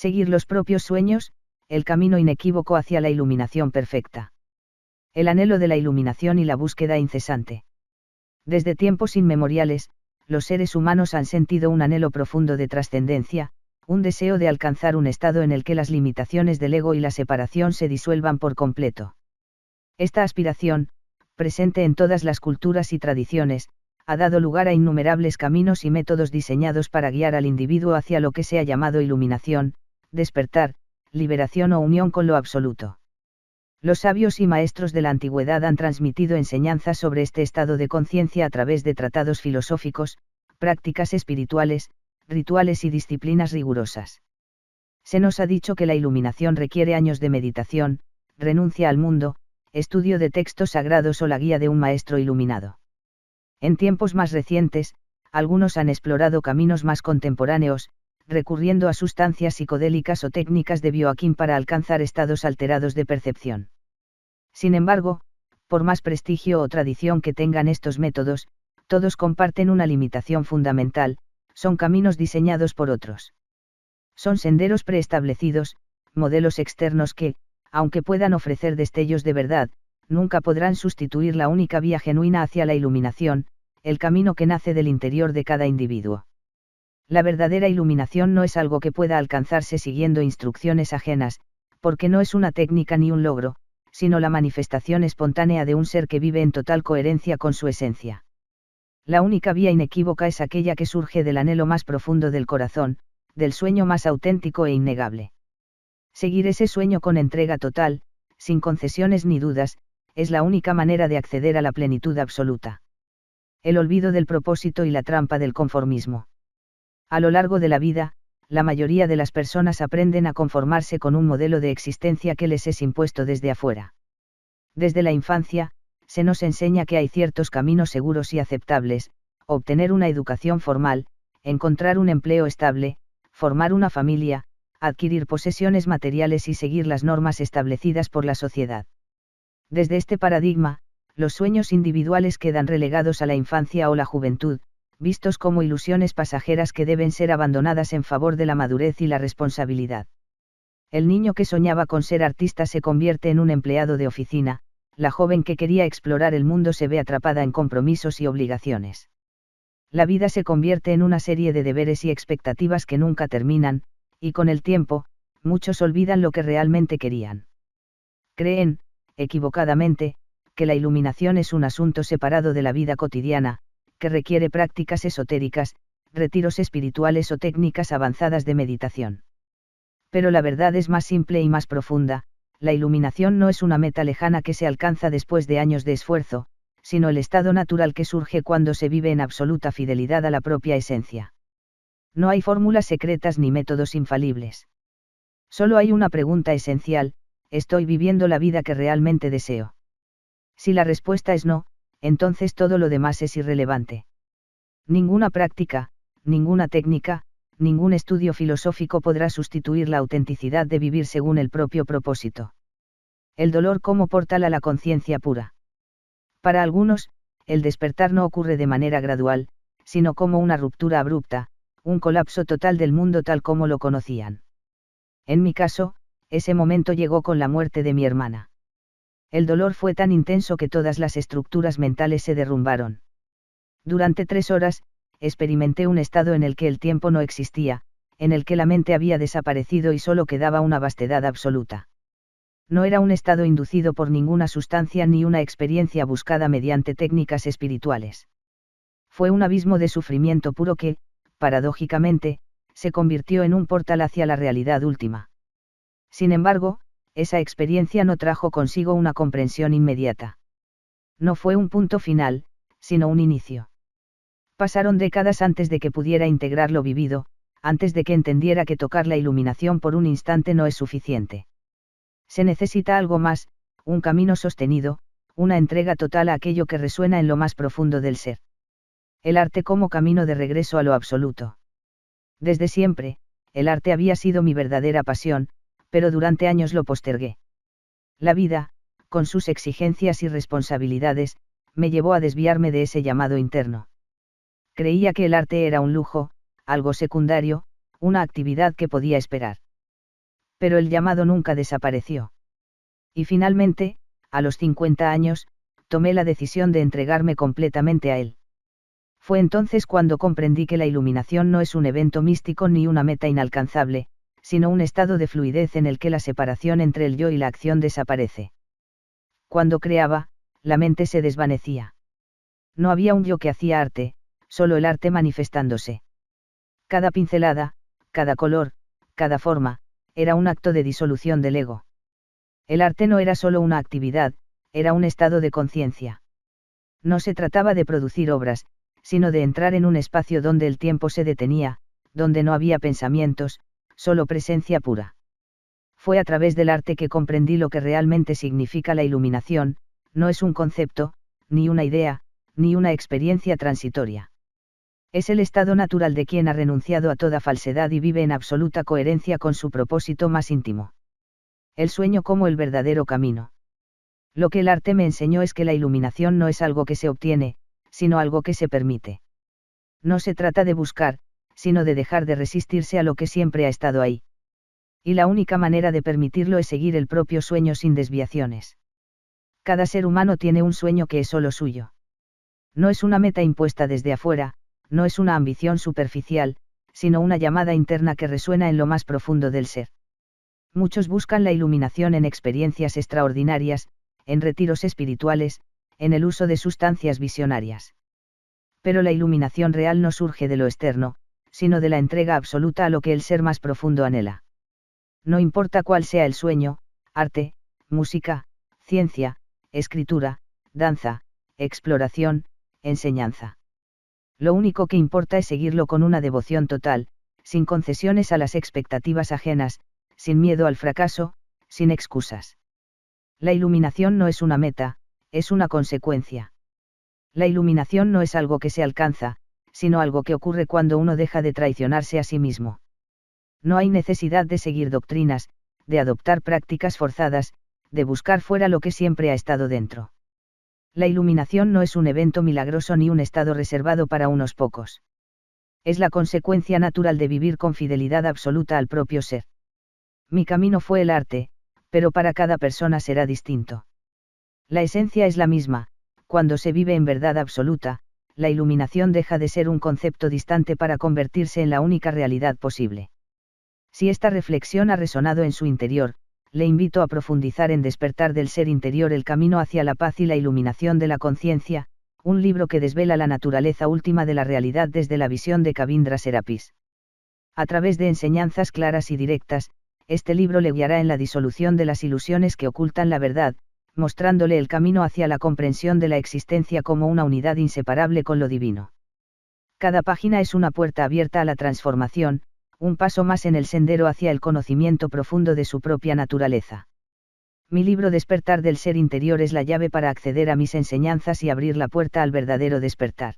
Seguir los propios sueños, el camino inequívoco hacia la iluminación perfecta. El anhelo de la iluminación y la búsqueda incesante. Desde tiempos inmemoriales, los seres humanos han sentido un anhelo profundo de trascendencia, un deseo de alcanzar un estado en el que las limitaciones del ego y la separación se disuelvan por completo. Esta aspiración, presente en todas las culturas y tradiciones, ha dado lugar a innumerables caminos y métodos diseñados para guiar al individuo hacia lo que se ha llamado iluminación, despertar, liberación o unión con lo absoluto. Los sabios y maestros de la antigüedad han transmitido enseñanzas sobre este estado de conciencia a través de tratados filosóficos, prácticas espirituales, rituales y disciplinas rigurosas. Se nos ha dicho que la iluminación requiere años de meditación, renuncia al mundo, estudio de textos sagrados o la guía de un maestro iluminado. En tiempos más recientes, algunos han explorado caminos más contemporáneos, recurriendo a sustancias psicodélicas o técnicas de biohacking para alcanzar estados alterados de percepción. Sin embargo, por más prestigio o tradición que tengan estos métodos, todos comparten una limitación fundamental: son caminos diseñados por otros. Son senderos preestablecidos, modelos externos que, aunque puedan ofrecer destellos de verdad, nunca podrán sustituir la única vía genuina hacia la iluminación, el camino que nace del interior de cada individuo. La verdadera iluminación no es algo que pueda alcanzarse siguiendo instrucciones ajenas, porque no es una técnica ni un logro, sino la manifestación espontánea de un ser que vive en total coherencia con su esencia. La única vía inequívoca es aquella que surge del anhelo más profundo del corazón, del sueño más auténtico e innegable. Seguir ese sueño con entrega total, sin concesiones ni dudas, es la única manera de acceder a la plenitud absoluta. El olvido del propósito y la trampa del conformismo. A lo largo de la vida, la mayoría de las personas aprenden a conformarse con un modelo de existencia que les es impuesto desde afuera. Desde la infancia, se nos enseña que hay ciertos caminos seguros y aceptables: obtener una educación formal, encontrar un empleo estable, formar una familia, adquirir posesiones materiales y seguir las normas establecidas por la sociedad. Desde este paradigma, los sueños individuales quedan relegados a la infancia o la juventud, vistos como ilusiones pasajeras que deben ser abandonadas en favor de la madurez y la responsabilidad. El niño que soñaba con ser artista se convierte en un empleado de oficina, la joven que quería explorar el mundo se ve atrapada en compromisos y obligaciones. La vida se convierte en una serie de deberes y expectativas que nunca terminan, y con el tiempo, muchos olvidan lo que realmente querían. Creen, equivocadamente, que la iluminación es un asunto separado de la vida cotidiana, que requiere prácticas esotéricas, retiros espirituales o técnicas avanzadas de meditación. Pero la verdad es más simple y más profunda: la iluminación no es una meta lejana que se alcanza después de años de esfuerzo, sino el estado natural que surge cuando se vive en absoluta fidelidad a la propia esencia. No hay fórmulas secretas ni métodos infalibles. Solo hay una pregunta esencial: ¿estoy viviendo la vida que realmente deseo? Si la respuesta es no, entonces todo lo demás es irrelevante. Ninguna práctica, ninguna técnica, ningún estudio filosófico podrá sustituir la autenticidad de vivir según el propio propósito. El dolor como portal a la conciencia pura. Para algunos, el despertar no ocurre de manera gradual, sino como una ruptura abrupta, un colapso total del mundo tal como lo conocían. En mi caso, ese momento llegó con la muerte de mi hermana. El dolor fue tan intenso que todas las estructuras mentales se derrumbaron. Durante 3 horas, experimenté un estado en el que el tiempo no existía, en el que la mente había desaparecido y solo quedaba una vastedad absoluta. No era un estado inducido por ninguna sustancia ni una experiencia buscada mediante técnicas espirituales. Fue un abismo de sufrimiento puro que, paradójicamente, se convirtió en un portal hacia la realidad última. Sin embargo, esa experiencia no trajo consigo una comprensión inmediata. No fue un punto final, sino un inicio. Pasaron décadas antes de que pudiera integrar lo vivido, antes de que entendiera que tocar la iluminación por un instante no es suficiente. Se necesita algo más, un camino sostenido, una entrega total a aquello que resuena en lo más profundo del ser. El arte como camino de regreso a lo absoluto. Desde siempre, el arte había sido mi verdadera pasión, pero durante años lo postergué. La vida, con sus exigencias y responsabilidades, me llevó a desviarme de ese llamado interno. Creía que el arte era un lujo, algo secundario, una actividad que podía esperar. Pero el llamado nunca desapareció. Y finalmente, a los 50 años, tomé la decisión de entregarme completamente a él. Fue entonces cuando comprendí que la iluminación no es un evento místico ni una meta inalcanzable, sino un estado de fluidez en el que la separación entre el yo y la acción desaparece. Cuando creaba, la mente se desvanecía. No había un yo que hacía arte, solo el arte manifestándose. Cada pincelada, cada color, cada forma, era un acto de disolución del ego. El arte no era solo una actividad, era un estado de conciencia. No se trataba de producir obras, sino de entrar en un espacio donde el tiempo se detenía, donde no había pensamientos, solo presencia pura. Fue a través del arte que comprendí lo que realmente significa la iluminación, no es un concepto, ni una idea, ni una experiencia transitoria. Es el estado natural de quien ha renunciado a toda falsedad y vive en absoluta coherencia con su propósito más íntimo. El sueño como el verdadero camino. Lo que el arte me enseñó es que la iluminación no es algo que se obtiene, sino algo que se permite. No se trata de buscar, sino de dejar de resistirse a lo que siempre ha estado ahí. Y la única manera de permitirlo es seguir el propio sueño sin desviaciones. Cada ser humano tiene un sueño que es solo suyo. No es una meta impuesta desde afuera, no es una ambición superficial, sino una llamada interna que resuena en lo más profundo del ser. Muchos buscan la iluminación en experiencias extraordinarias, en retiros espirituales, en el uso de sustancias visionarias. Pero la iluminación real no surge de lo externo, sino de la entrega absoluta a lo que el ser más profundo anhela. No importa cuál sea el sueño, arte, música, ciencia, escritura, danza, exploración, enseñanza. Lo único que importa es seguirlo con una devoción total, sin concesiones a las expectativas ajenas, sin miedo al fracaso, sin excusas. La iluminación no es una meta, es una consecuencia. La iluminación no es algo que se alcanza, sino algo que ocurre cuando uno deja de traicionarse a sí mismo. No hay necesidad de seguir doctrinas, de adoptar prácticas forzadas, de buscar fuera lo que siempre ha estado dentro. La iluminación no es un evento milagroso ni un estado reservado para unos pocos. Es la consecuencia natural de vivir con fidelidad absoluta al propio ser. Mi camino fue el arte, pero para cada persona será distinto. La esencia es la misma, cuando se vive en verdad absoluta, la iluminación deja de ser un concepto distante para convertirse en la única realidad posible. Si esta reflexión ha resonado en su interior, le invito a profundizar en Despertar del Ser Interior, el camino hacia la paz y la iluminación de la conciencia, un libro que desvela la naturaleza última de la realidad desde la visión de Kavindra Serapis. A través de enseñanzas claras y directas, este libro le guiará en la disolución de las ilusiones que ocultan la verdad, mostrándole el camino hacia la comprensión de la existencia como una unidad inseparable con lo divino. Cada página es una puerta abierta a la transformación, un paso más en el sendero hacia el conocimiento profundo de su propia naturaleza. Mi libro Despertar del Ser Interior es la llave para acceder a mis enseñanzas y abrir la puerta al verdadero despertar.